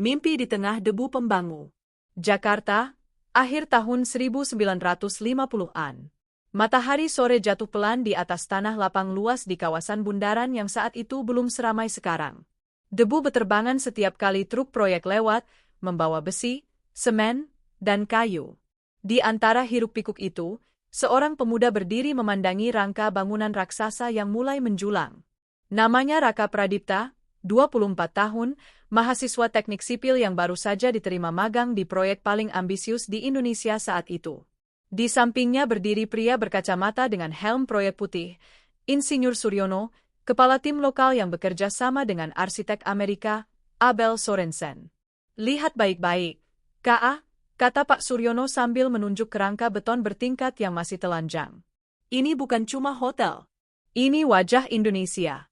Mimpi di tengah debu pembangu. Jakarta, akhir tahun 1950-an. Matahari sore jatuh pelan di atas tanah lapang luas di kawasan bundaran yang saat itu belum seramai sekarang. Debu beterbangan setiap kali truk proyek lewat, membawa besi, semen, dan kayu. Di antara hiruk-pikuk itu, seorang pemuda berdiri memandangi rangka bangunan raksasa yang mulai menjulang. Namanya Raka Pradipta, 24 tahun, mahasiswa teknik sipil yang baru saja diterima magang di proyek paling ambisius di Indonesia saat itu. Di sampingnya berdiri pria berkacamata dengan helm proyek putih, Insinyur Suryono, kepala tim lokal yang bekerja sama dengan arsitek Amerika, Abel Sorensen. Lihat baik-baik, K.A., kata Pak Suryono sambil menunjuk kerangka beton bertingkat yang masih telanjang. Ini bukan cuma hotel. Ini wajah Indonesia.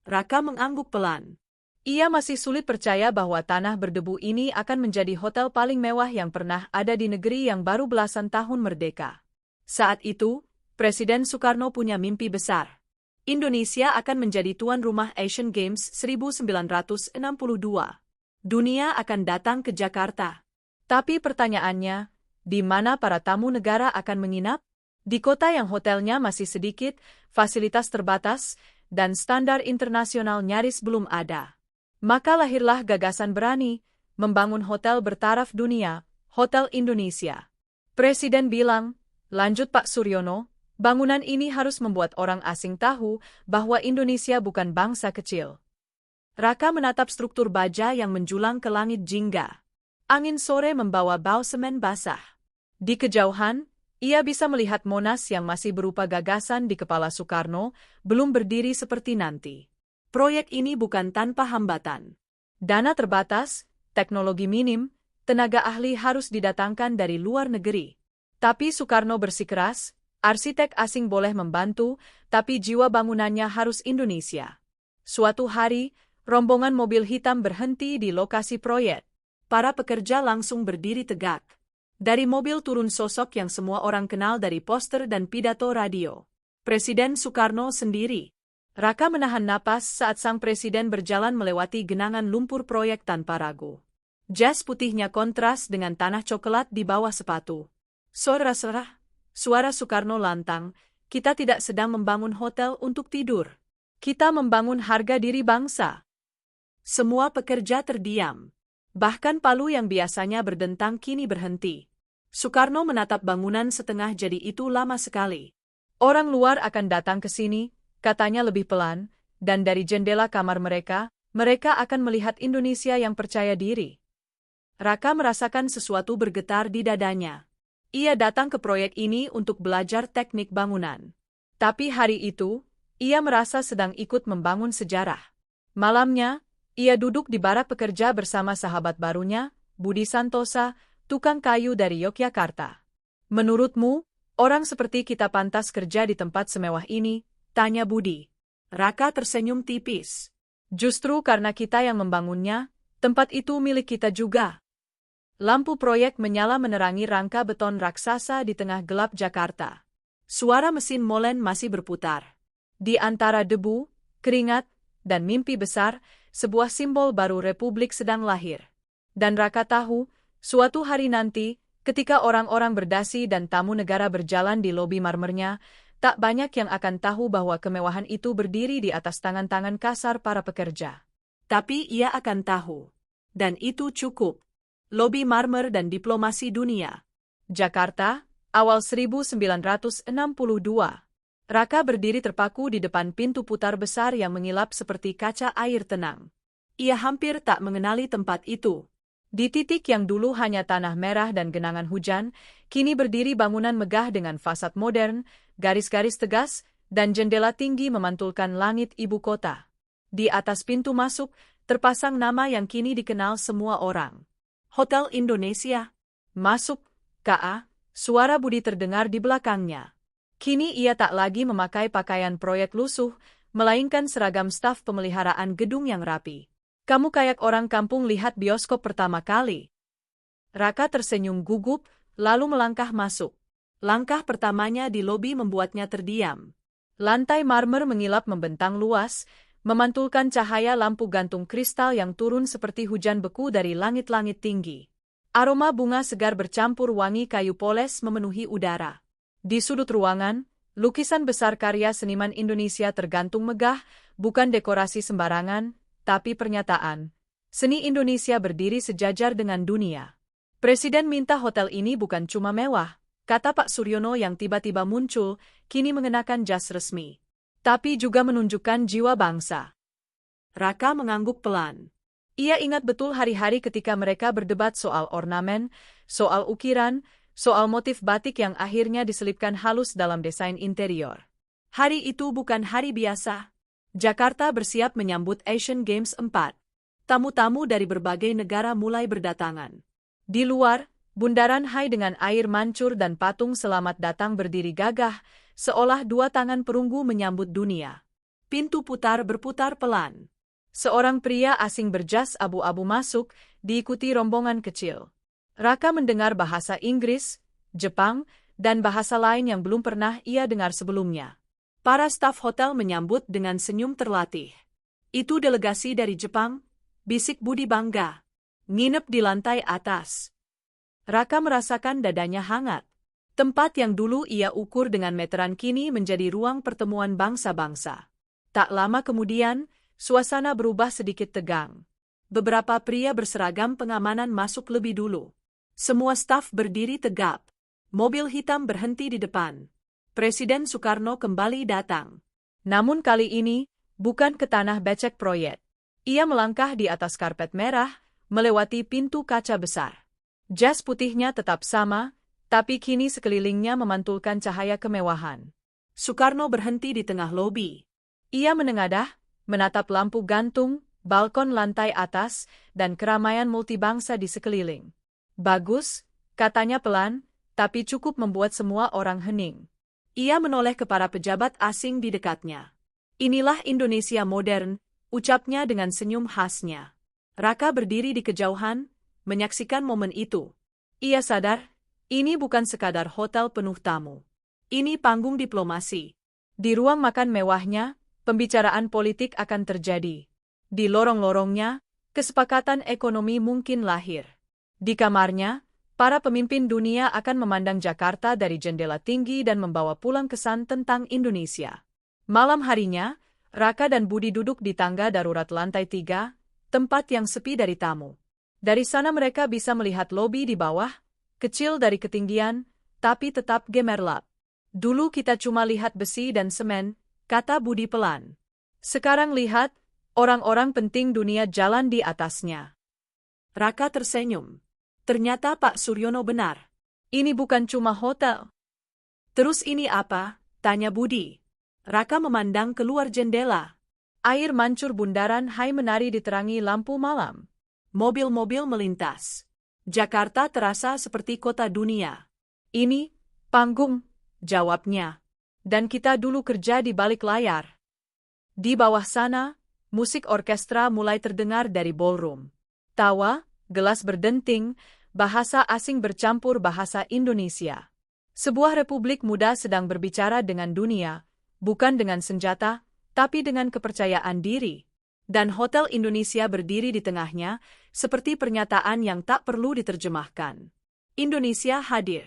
Raka mengangguk pelan. Ia masih sulit percaya bahwa tanah berdebu ini akan menjadi hotel paling mewah yang pernah ada di negeri yang baru belasan tahun merdeka. Saat itu, Presiden Soekarno punya mimpi besar. Indonesia akan menjadi tuan rumah Asian Games 1962. Dunia akan datang ke Jakarta. Tapi pertanyaannya, di mana para tamu negara akan menginap? Di kota yang hotelnya masih sedikit, fasilitas terbatas, dan standar internasional nyaris belum ada. Maka lahirlah gagasan berani, membangun hotel bertaraf dunia, Hotel Indonesia. Presiden bilang, lanjut Pak Suryono, bangunan ini harus membuat orang asing tahu bahwa Indonesia bukan bangsa kecil. Raka menatap struktur baja yang menjulang ke langit jingga. Angin sore membawa bau semen basah. Di kejauhan, ia bisa melihat Monas yang masih berupa gagasan di kepala Soekarno, belum berdiri seperti nanti. Proyek ini bukan tanpa hambatan. Dana terbatas, teknologi minim, tenaga ahli harus didatangkan dari luar negeri. Tapi Soekarno bersikeras, arsitek asing boleh membantu, tapi jiwa bangunannya harus Indonesia. Suatu hari, rombongan mobil hitam berhenti di lokasi proyek. Para pekerja langsung berdiri tegak. Dari mobil turun sosok yang semua orang kenal dari poster dan pidato radio. Presiden Soekarno sendiri. Raka menahan napas saat sang presiden berjalan melewati genangan lumpur proyek tanpa ragu. Jas putihnya kontras dengan tanah coklat di bawah sepatu. Suara Soekarno lantang, kita tidak sedang membangun hotel untuk tidur. Kita membangun harga diri bangsa. Semua pekerja terdiam. Bahkan palu yang biasanya berdentang kini berhenti. Soekarno menatap bangunan setengah jadi itu lama sekali. Orang luar akan datang ke sini, katanya lebih pelan, dan dari jendela kamar mereka akan melihat Indonesia yang percaya diri. Raka merasakan sesuatu bergetar di dadanya. Ia datang ke proyek ini untuk belajar teknik bangunan. Tapi hari itu, ia merasa sedang ikut membangun sejarah. Malamnya, ia duduk di barak pekerja bersama sahabat barunya, Budi Santosa, tukang kayu dari Yogyakarta. Menurutmu, orang seperti kita pantas kerja di tempat semewah ini? Tanya Budi. Raka tersenyum tipis. Justru karena kita yang membangunnya, tempat itu milik kita juga. Lampu proyek menyala menerangi rangka beton raksasa di tengah gelap Jakarta. Suara mesin molen masih berputar. Di antara debu, keringat, dan mimpi besar, sebuah simbol baru Republik sedang lahir. Dan Raka tahu, suatu hari nanti, ketika orang-orang berdasi dan tamu negara berjalan di lobi marmernya, tak banyak yang akan tahu bahwa kemewahan itu berdiri di atas tangan-tangan kasar para pekerja. Tapi ia akan tahu. Dan itu cukup. Lobi marmer dan diplomasi dunia. Jakarta, awal 1962. Raka berdiri terpaku di depan pintu putar besar yang mengilap seperti kaca air tenang. Ia hampir tak mengenali tempat itu. Di titik yang dulu hanya tanah merah dan genangan hujan, kini berdiri bangunan megah dengan fasad modern, garis-garis tegas, dan jendela tinggi memantulkan langit ibu kota. Di atas pintu masuk, terpasang nama yang kini dikenal semua orang. Hotel Indonesia. Masuk, K.A., suara Budi terdengar di belakangnya. Kini ia tak lagi memakai pakaian proyek lusuh, melainkan seragam staf pemeliharaan gedung yang rapi. Kamu kayak orang kampung lihat bioskop pertama kali. Raka tersenyum gugup, lalu melangkah masuk. Langkah pertamanya di lobi membuatnya terdiam. Lantai marmer mengilap membentang luas, memantulkan cahaya lampu gantung kristal yang turun seperti hujan beku dari langit-langit tinggi. Aroma bunga segar bercampur wangi kayu poles memenuhi udara. Di sudut ruangan, lukisan besar karya seniman Indonesia tergantung megah, bukan dekorasi sembarangan, tapi pernyataan. Seni Indonesia berdiri sejajar dengan dunia. Presiden minta hotel ini bukan cuma mewah, kata Pak Suryono yang tiba-tiba muncul, kini mengenakan jas resmi. Tapi juga menunjukkan jiwa bangsa. Raka mengangguk pelan. Ia ingat betul hari-hari ketika mereka berdebat soal ornamen, soal ukiran, soal motif batik yang akhirnya diselipkan halus dalam desain interior. Hari itu bukan hari biasa. Jakarta bersiap menyambut Asian Games 4. Tamu-tamu dari berbagai negara mulai berdatangan. Di luar, Bundaran Hai dengan air mancur dan patung selamat datang berdiri gagah, seolah dua tangan perunggu menyambut dunia. Pintu putar berputar pelan. Seorang pria asing berjas abu-abu masuk, diikuti rombongan kecil. Raka mendengar bahasa Inggris, Jepang, dan bahasa lain yang belum pernah ia dengar sebelumnya. Para staf hotel menyambut dengan senyum terlatih. Itu delegasi dari Jepang, bisik Budi bangga. Nginep di lantai atas. Raka merasakan dadanya hangat. Tempat yang dulu ia ukur dengan meteran kini menjadi ruang pertemuan bangsa-bangsa. Tak lama kemudian, suasana berubah sedikit tegang. Beberapa pria berseragam pengamanan masuk lebih dulu. Semua staf berdiri tegap. Mobil hitam berhenti di depan. Presiden Soekarno kembali datang. Namun kali ini, bukan ke tanah becek proyek. Ia melangkah di atas karpet merah, melewati pintu kaca besar. Jas putihnya tetap sama, tapi kini sekelilingnya memantulkan cahaya kemewahan. Soekarno berhenti di tengah lobi. Ia menengadah, menatap lampu gantung, balkon lantai atas, dan keramaian multibangsa di sekeliling. Bagus, katanya pelan, tapi cukup membuat semua orang hening. Ia menoleh ke para pejabat asing di dekatnya. Inilah Indonesia modern, ucapnya dengan senyum khasnya. Raka berdiri di kejauhan, menyaksikan momen itu. Ia sadar, ini bukan sekadar hotel penuh tamu. Ini panggung diplomasi. Di ruang makan mewahnya, pembicaraan politik akan terjadi. Di lorong-lorongnya, kesepakatan ekonomi mungkin lahir. Di kamarnya, para pemimpin dunia akan memandang Jakarta dari jendela tinggi dan membawa pulang kesan tentang Indonesia. Malam harinya, Raka dan Budi duduk di tangga darurat lantai 3, tempat yang sepi dari tamu. Dari sana mereka bisa melihat lobi di bawah, kecil dari ketinggian, tapi tetap gemerlap. Dulu kita cuma lihat besi dan semen, kata Budi pelan. Sekarang lihat, orang-orang penting dunia jalan di atasnya. Raka tersenyum. Ternyata Pak Suryono benar. Ini bukan cuma hotel. Terus ini apa? Tanya Budi. Raka memandang keluar jendela. Air mancur Bundaran Hai menari diterangi lampu malam. Mobil-mobil melintas. Jakarta terasa seperti kota dunia. Ini, panggung, jawabnya. Dan kita dulu kerja di balik layar. Di bawah sana, musik orkestra mulai terdengar dari ballroom. Tawa, gelas berdenting, bahasa asing bercampur bahasa Indonesia. Sebuah republik muda sedang berbicara dengan dunia, bukan dengan senjata, tapi dengan kepercayaan diri. Dan Hotel Indonesia berdiri di tengahnya, seperti pernyataan yang tak perlu diterjemahkan. Indonesia hadir.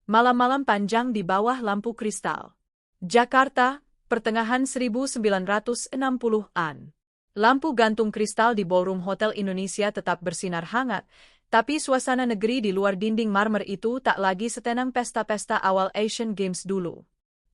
Malam-malam panjang di bawah lampu kristal. Jakarta, pertengahan 1960-an. Lampu gantung kristal di ballroom Hotel Indonesia tetap bersinar hangat, tapi suasana negeri di luar dinding marmer itu tak lagi setenang pesta-pesta awal Asian Games dulu.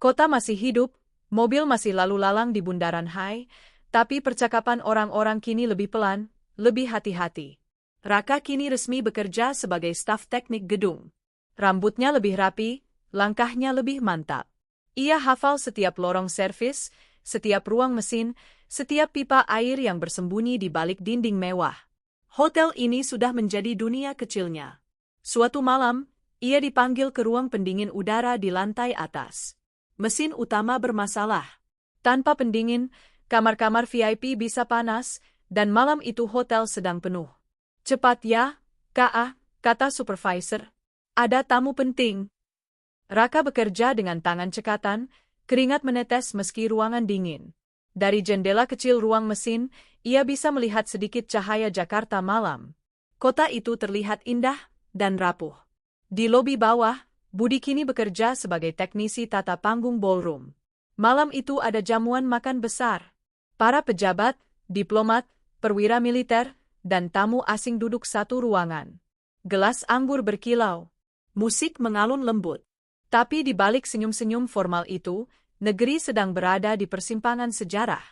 Kota masih hidup, mobil masih lalu lalang di Bundaran Hai, tapi percakapan orang-orang kini lebih pelan, lebih hati-hati. Raka kini resmi bekerja sebagai staf teknik gedung. Rambutnya lebih rapi, langkahnya lebih mantap. Ia hafal setiap lorong servis, setiap ruang mesin, setiap pipa air yang bersembunyi di balik dinding mewah. Hotel ini sudah menjadi dunia kecilnya. Suatu malam, ia dipanggil ke ruang pendingin udara di lantai atas. Mesin utama bermasalah. Tanpa pendingin, kamar-kamar VIP bisa panas, dan malam itu hotel sedang penuh. Cepat ya, Kak, kata supervisor. Ada tamu penting. Raka bekerja dengan tangan cekatan, keringat menetes meski ruangan dingin. Dari jendela kecil ruang mesin, ia bisa melihat sedikit cahaya Jakarta malam. Kota itu terlihat indah dan rapuh. Di lobi bawah, Budi kini bekerja sebagai teknisi tata panggung ballroom. Malam itu ada jamuan makan besar. Para pejabat, diplomat, perwira militer, dan tamu asing duduk satu ruangan. Gelas anggur berkilau. Musik mengalun lembut. Tapi di balik senyum-senyum formal itu, negeri sedang berada di persimpangan sejarah.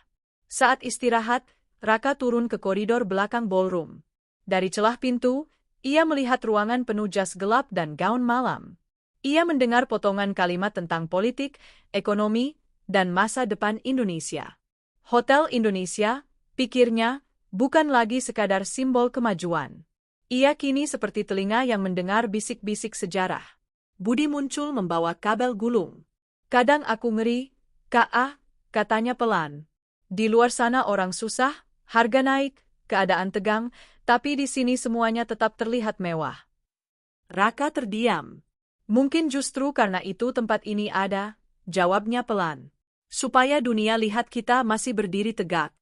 Saat istirahat, Raka turun ke koridor belakang ballroom. Dari celah pintu, ia melihat ruangan penuh jas gelap dan gaun malam. Ia mendengar potongan kalimat tentang politik, ekonomi, dan masa depan Indonesia. Hotel Indonesia, pikirnya, bukan lagi sekadar simbol kemajuan. Ia kini seperti telinga yang mendengar bisik-bisik sejarah. Budi muncul membawa kabel gulung. Kadang aku ngeri, katanya pelan. Di luar sana orang susah, harga naik, keadaan tegang, tapi di sini semuanya tetap terlihat mewah. Raka terdiam. Mungkin justru karena itu tempat ini ada, jawabnya pelan. Supaya dunia lihat kita masih berdiri tegak.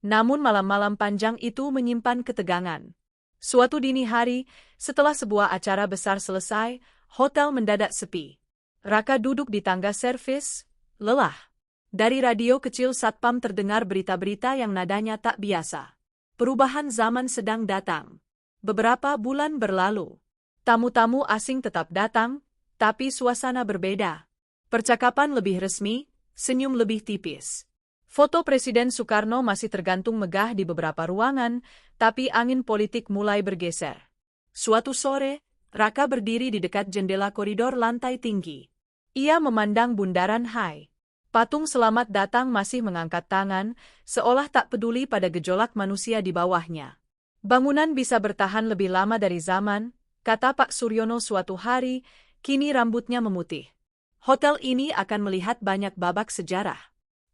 Namun malam-malam panjang itu menyimpan ketegangan. Suatu dini hari, setelah sebuah acara besar selesai, hotel mendadak sepi. Raka duduk di tangga servis, lelah. Dari radio kecil satpam terdengar berita-berita yang nadanya tak biasa. Perubahan zaman sedang datang. Beberapa bulan berlalu. Tamu-tamu asing tetap datang, tapi suasana berbeda. Percakapan lebih resmi, senyum lebih tipis. Foto Presiden Soekarno masih tergantung megah di beberapa ruangan, tapi angin politik mulai bergeser. Suatu sore, Raka berdiri di dekat jendela koridor lantai tinggi. Ia memandang bundaran Hai. Patung selamat datang masih mengangkat tangan, seolah tak peduli pada gejolak manusia di bawahnya. Bangunan bisa bertahan lebih lama dari zaman, kata Pak Suryono suatu hari, kini rambutnya memutih. Hotel ini akan melihat banyak babak sejarah.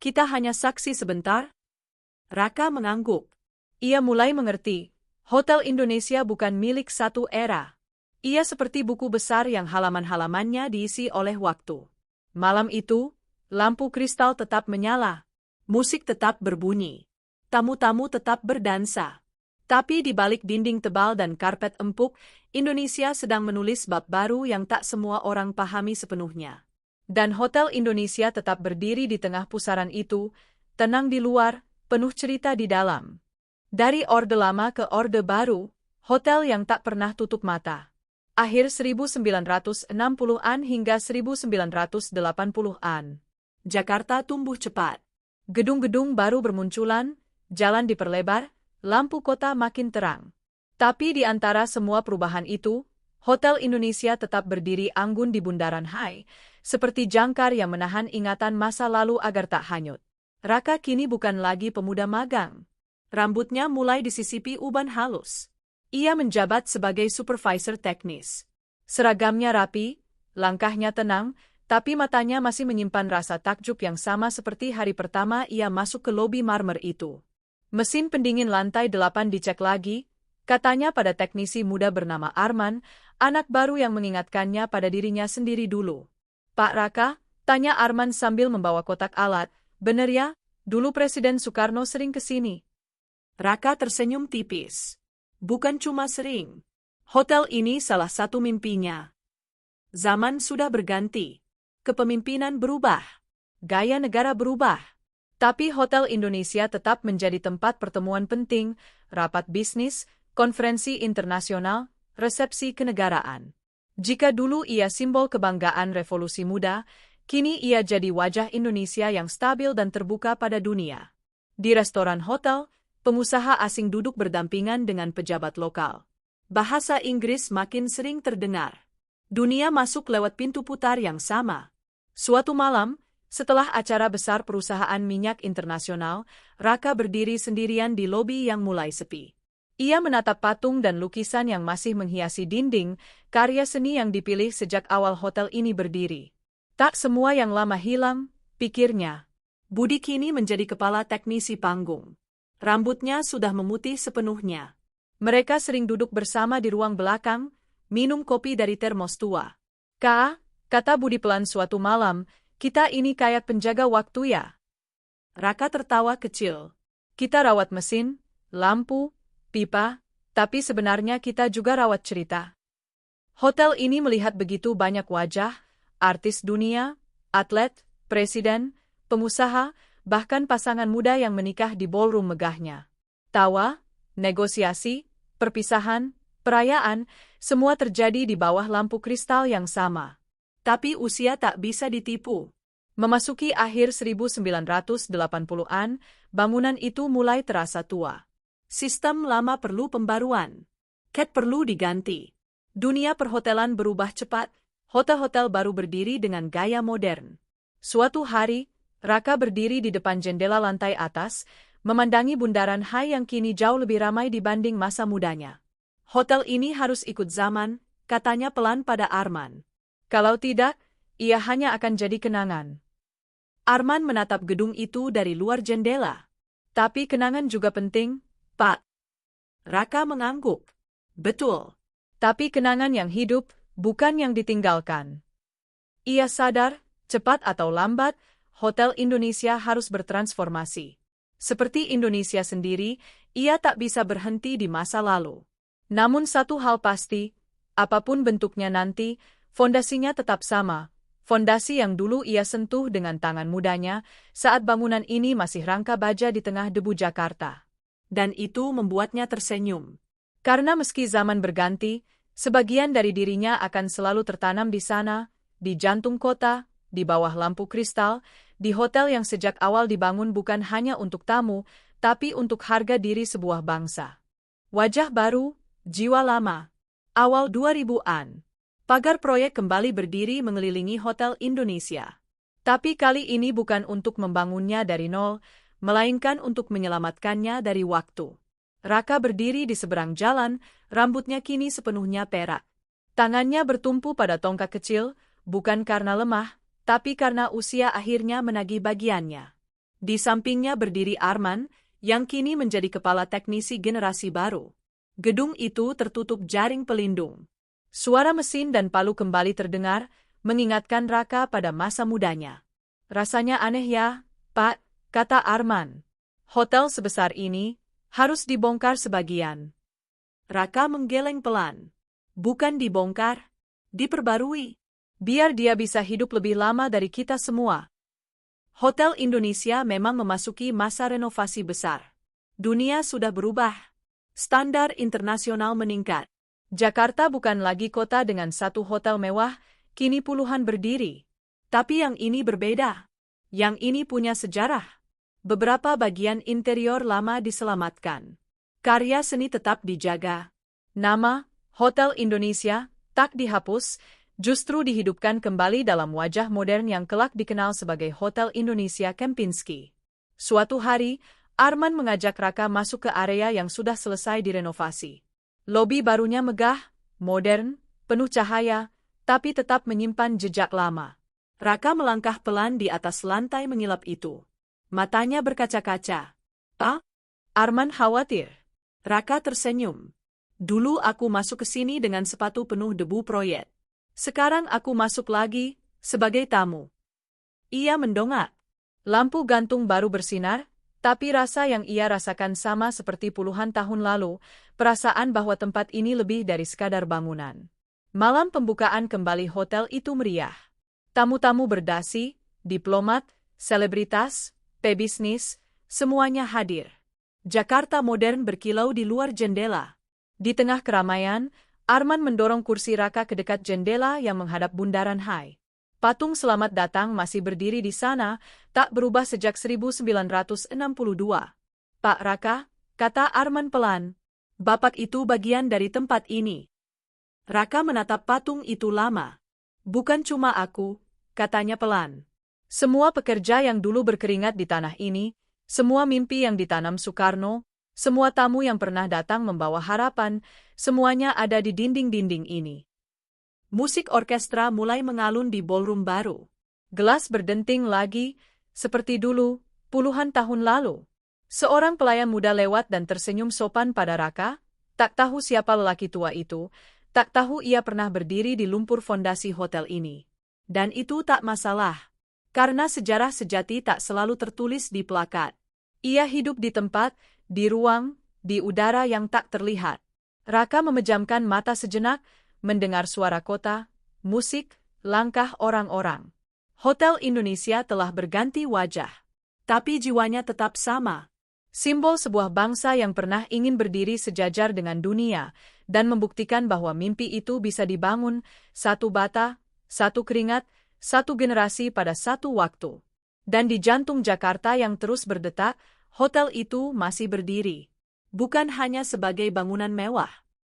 Kita hanya saksi sebentar. Raka mengangguk. Ia mulai mengerti, Hotel Indonesia bukan milik satu era. Ia seperti buku besar yang halaman-halamannya diisi oleh waktu. Malam itu, lampu kristal tetap menyala. Musik tetap berbunyi. Tamu-tamu tetap berdansa. Tapi di balik dinding tebal dan karpet empuk, Indonesia sedang menulis bab baru yang tak semua orang pahami sepenuhnya. Dan Hotel Indonesia tetap berdiri di tengah pusaran itu, tenang di luar, penuh cerita di dalam. Dari Orde Lama ke Orde Baru, hotel yang tak pernah tutup mata. Akhir 1960-an hingga 1980-an. Jakarta tumbuh cepat. Gedung-gedung baru bermunculan, jalan diperlebar, lampu kota makin terang. Tapi di antara semua perubahan itu, Hotel Indonesia tetap berdiri anggun di bundaran Hai, seperti jangkar yang menahan ingatan masa lalu agar tak hanyut. Raka kini bukan lagi pemuda magang. Rambutnya mulai disisipi uban halus. Ia menjabat sebagai supervisor teknis. Seragamnya rapi, langkahnya tenang, tapi matanya masih menyimpan rasa takjub yang sama seperti hari pertama ia masuk ke lobi marmer itu. Mesin pendingin lantai 8 dicek lagi, katanya pada teknisi muda bernama Arman, anak baru yang mengingatkannya pada dirinya sendiri dulu. Pak Raka, tanya Arman sambil membawa kotak alat, bener ya, dulu Presiden Soekarno sering ke sini. Raka tersenyum tipis. Bukan cuma sering. Hotel ini salah satu mimpinya. Zaman sudah berganti. Kepemimpinan berubah. Gaya negara berubah. Tapi Hotel Indonesia tetap menjadi tempat pertemuan penting, rapat bisnis, konferensi internasional, resepsi kenegaraan. Jika dulu ia simbol kebanggaan revolusi muda, kini ia jadi wajah Indonesia yang stabil dan terbuka pada dunia. Di restoran hotel, pengusaha asing duduk berdampingan dengan pejabat lokal. Bahasa Inggris makin sering terdengar. Dunia masuk lewat pintu putar yang sama. Suatu malam, setelah acara besar perusahaan minyak internasional, Raka berdiri sendirian di lobi yang mulai sepi. Ia menatap patung dan lukisan yang masih menghiasi dinding, karya seni yang dipilih sejak awal hotel ini berdiri. Tak semua yang lama hilang, pikirnya. Budi kini menjadi kepala teknisi panggung. Rambutnya sudah memutih sepenuhnya. Mereka sering duduk bersama di ruang belakang, minum kopi dari termos tua. Kata Budi pelan suatu malam, kita ini kayak penjaga waktu ya. Raka tertawa kecil. Kita rawat mesin, lampu, pipa, tapi sebenarnya kita juga rawat cerita. Hotel ini melihat begitu banyak wajah, artis dunia, atlet, presiden, pengusaha, bahkan pasangan muda yang menikah di ballroom megahnya. Tawa, negosiasi, perpisahan, perayaan, semua terjadi di bawah lampu kristal yang sama. Tapi usia tak bisa ditipu. Memasuki akhir 1980-an, bangunan itu mulai terasa tua. Sistem lama perlu pembaruan. CAT perlu diganti. Dunia perhotelan berubah cepat, hotel-hotel baru berdiri dengan gaya modern. Suatu hari, Raka berdiri di depan jendela lantai atas, memandangi bundaran Hai yang kini jauh lebih ramai dibanding masa mudanya. Hotel ini harus ikut zaman, katanya pelan pada Arman. Kalau tidak, ia hanya akan jadi kenangan. Arman menatap gedung itu dari luar jendela. Tapi kenangan juga penting, Pak. Raka mengangguk. Betul. Tapi kenangan yang hidup, bukan yang ditinggalkan. Ia sadar, cepat atau lambat, Hotel Indonesia harus bertransformasi. Seperti Indonesia sendiri, ia tak bisa berhenti di masa lalu. Namun satu hal pasti, apapun bentuknya nanti, fondasinya tetap sama. Fondasi yang dulu ia sentuh dengan tangan mudanya saat bangunan ini masih rangka baja di tengah debu Jakarta. Dan itu membuatnya tersenyum. Karena meski zaman berganti, sebagian dari dirinya akan selalu tertanam di sana, di jantung kota, di bawah lampu kristal, di hotel yang sejak awal dibangun bukan hanya untuk tamu, tapi untuk harga diri sebuah bangsa. Wajah baru, jiwa lama. Awal 2000-an. Pagar proyek kembali berdiri mengelilingi Hotel Indonesia. Tapi kali ini bukan untuk membangunnya dari nol, melainkan untuk menyelamatkannya dari waktu. Raka berdiri di seberang jalan, rambutnya kini sepenuhnya perak. Tangannya bertumpu pada tongkat kecil, bukan karena lemah, tapi karena usia akhirnya menagih bagiannya. Di sampingnya berdiri Arman, yang kini menjadi kepala teknisi generasi baru. Gedung itu tertutup jaring pelindung. Suara mesin dan palu kembali terdengar, mengingatkan Raka pada masa mudanya. Rasanya aneh ya, Pak, kata Arman. Hotel sebesar ini, harus dibongkar sebagian. Raka menggeleng pelan. Bukan dibongkar, diperbarui. Biar dia bisa hidup lebih lama dari kita semua. Hotel Indonesia memang memasuki masa renovasi besar. Dunia sudah berubah. Standar internasional meningkat. Jakarta bukan lagi kota dengan satu hotel mewah, kini puluhan berdiri. Tapi yang ini berbeda. Yang ini punya sejarah. Beberapa bagian interior lama diselamatkan. Karya seni tetap dijaga. Nama, Hotel Indonesia, tak dihapus, justru dihidupkan kembali dalam wajah modern yang kelak dikenal sebagai Hotel Indonesia Kempinski. Suatu hari, Arman mengajak Raka masuk ke area yang sudah selesai direnovasi. Lobi barunya megah, modern, penuh cahaya, tapi tetap menyimpan jejak lama. Raka melangkah pelan di atas lantai mengilap itu. Matanya berkaca-kaca. "Ah?" Arman khawatir. Raka tersenyum. "Dulu aku masuk ke sini dengan sepatu penuh debu proyek. Sekarang aku masuk lagi, sebagai tamu." Ia mendongak. Lampu gantung baru bersinar, tapi rasa yang ia rasakan sama seperti puluhan tahun lalu, perasaan bahwa tempat ini lebih dari sekadar bangunan. Malam pembukaan kembali hotel itu meriah. Tamu-tamu berdasi, diplomat, selebritas, pebisnis, semuanya hadir. Jakarta modern berkilau di luar jendela. Di tengah keramaian, Arman mendorong kursi Raka ke dekat jendela yang menghadap bundaran Hai. Patung selamat datang masih berdiri di sana, tak berubah sejak 1962. "Pak Raka," kata Arman pelan, "Bapak itu bagian dari tempat ini." Raka menatap patung itu lama. "Bukan cuma aku," katanya pelan. "Semua pekerja yang dulu berkeringat di tanah ini, semua mimpi yang ditanam Soekarno, semua tamu yang pernah datang membawa harapan, semuanya ada di dinding-dinding ini." Musik orkestra mulai mengalun di ballroom baru. Gelas berdenting lagi, seperti dulu, puluhan tahun lalu. Seorang pelayan muda lewat dan tersenyum sopan pada Raka, tak tahu siapa lelaki tua itu, tak tahu ia pernah berdiri di lumpur fondasi hotel ini. Dan itu tak masalah. Karena sejarah sejati tak selalu tertulis di plakat. Ia hidup di tempat, di ruang, di udara yang tak terlihat. Raka memejamkan mata sejenak, mendengar suara kota, musik, langkah orang-orang. Hotel Indonesia telah berganti wajah. Tapi jiwanya tetap sama. Simbol sebuah bangsa yang pernah ingin berdiri sejajar dengan dunia, dan membuktikan bahwa mimpi itu bisa dibangun, satu bata, satu keringat, satu generasi pada satu waktu. Dan di jantung Jakarta yang terus berdetak, hotel itu masih berdiri. Bukan hanya sebagai bangunan mewah,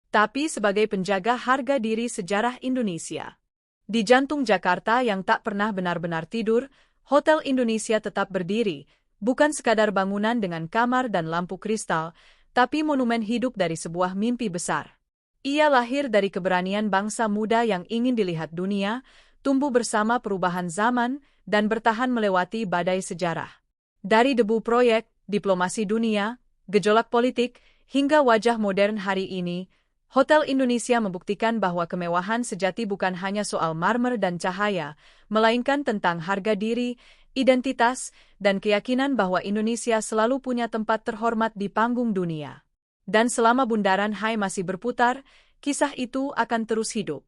tapi sebagai penjaga harga diri sejarah Indonesia. Di jantung Jakarta yang tak pernah benar-benar tidur, Hotel Indonesia tetap berdiri, bukan sekadar bangunan dengan kamar dan lampu kristal, tapi monumen hidup dari sebuah mimpi besar. Ia lahir dari keberanian bangsa muda yang ingin dilihat dunia, tumbuh bersama perubahan zaman, dan bertahan melewati badai sejarah. Dari debu proyek, diplomasi dunia, gejolak politik, hingga wajah modern hari ini, Hotel Indonesia membuktikan bahwa kemewahan sejati bukan hanya soal marmer dan cahaya, melainkan tentang harga diri, identitas, dan keyakinan bahwa Indonesia selalu punya tempat terhormat di panggung dunia. Dan selama Bundaran HI masih berputar, kisah itu akan terus hidup.